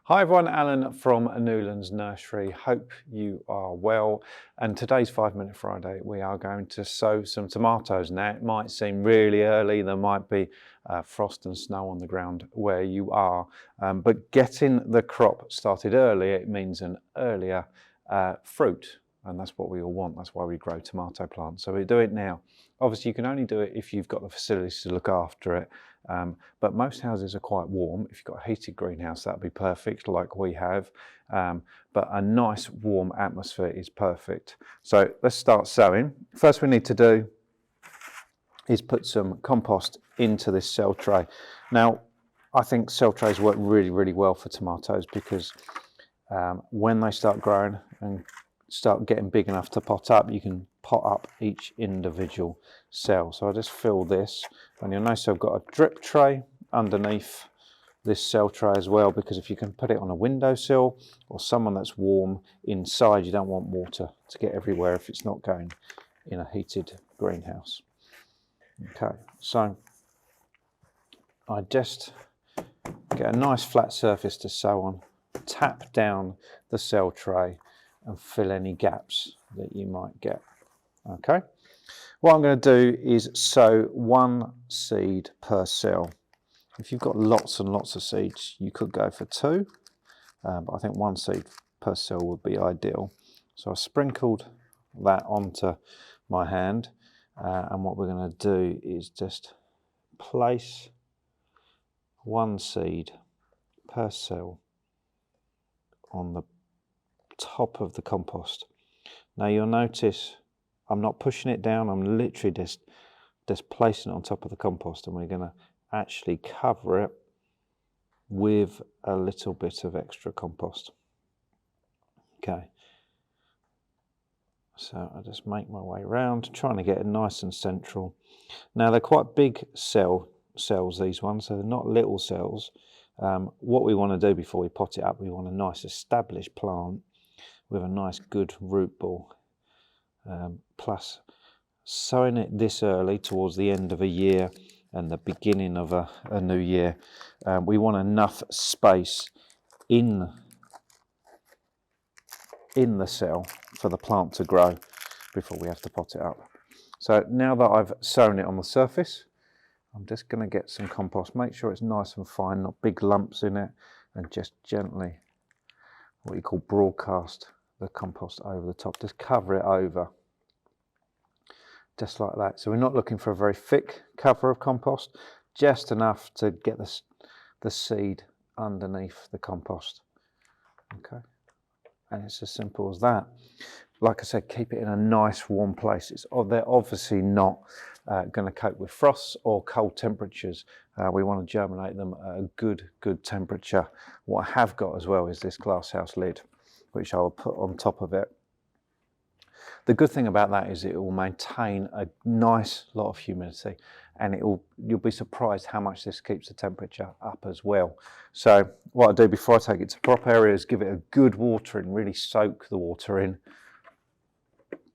Hi everyone, Alan from Newlands Nursery. Hope you are well. And today's 5 Minute Friday, we are going to sow some tomatoes. Now, it might seem really early, there might be frost and snow on the ground where you are, but getting the crop started early, it means an earlier fruit. And that's what we all want. That's why we grow tomato plants. So we do it now. Obviously, you can only do it if you've got the facilities to look after it. But most houses are quite warm. If you've got a heated greenhouse, that'd be perfect, like we have. But a nice warm atmosphere is perfect. So let's start sowing. First we need to do is put some compost into this cell tray. Now, I think cell trays work really, really well for tomatoes because when they start growing and start getting big enough to pot up, you can pot up each individual cell. So I just fill this, and you'll notice I've got a drip tray underneath this cell tray as well, because if you can put it on a windowsill or someone that's warm inside, you don't want water to get everywhere if it's not going in a heated greenhouse. Okay, so I just get a nice flat surface to sow on, tap down the cell tray and fill any gaps that you might get. Okay, what I'm going to do is sow one seed per cell. If you've got lots and lots of seeds, you could go for two, but I think one seed per cell would be ideal. So I sprinkled that onto my hand, and what we're going to do is just place one seed per cell on the top of the compost. Now you'll notice I'm not pushing it down, I'm literally just placing it on top of the compost, and we're going to actually cover it with a little bit of extra compost. Okay, so I just make my way around, trying to get it nice and central. Now they're quite big cells, these ones, so they're not little cells. What we want to do before we pot it up, we want a nice established plant with a nice good root ball. Plus, sowing it this early towards the end of a year and the beginning of a new year, we want enough space in the cell for the plant to grow before we have to pot it up. So now that I've sown it on the surface, I'm just going to get some compost. Make sure it's nice and fine, not big lumps in it, and just gently, what you call broadcast the compost over the top. Just cover it over, just like that. So we're not looking for a very thick cover of compost, just enough to get the seed underneath the compost. Okay, and it's as simple as that. Like I said, keep it in a nice warm place. They're obviously not going to cope with frosts or cold temperatures. We want to germinate them at a good temperature. What I have got as well is this glasshouse lid, which I will put on top of it. The good thing about that is it will maintain a nice lot of humidity, and you'll be surprised how much this keeps the temperature up as well. So what I do before I take it to prop area is give it a good watering, really soak the water in,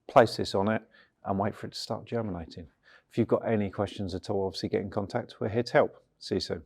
place this on it and wait for it to start germinating. If you've got any questions at all, obviously get in contact. We're here to help. See you soon.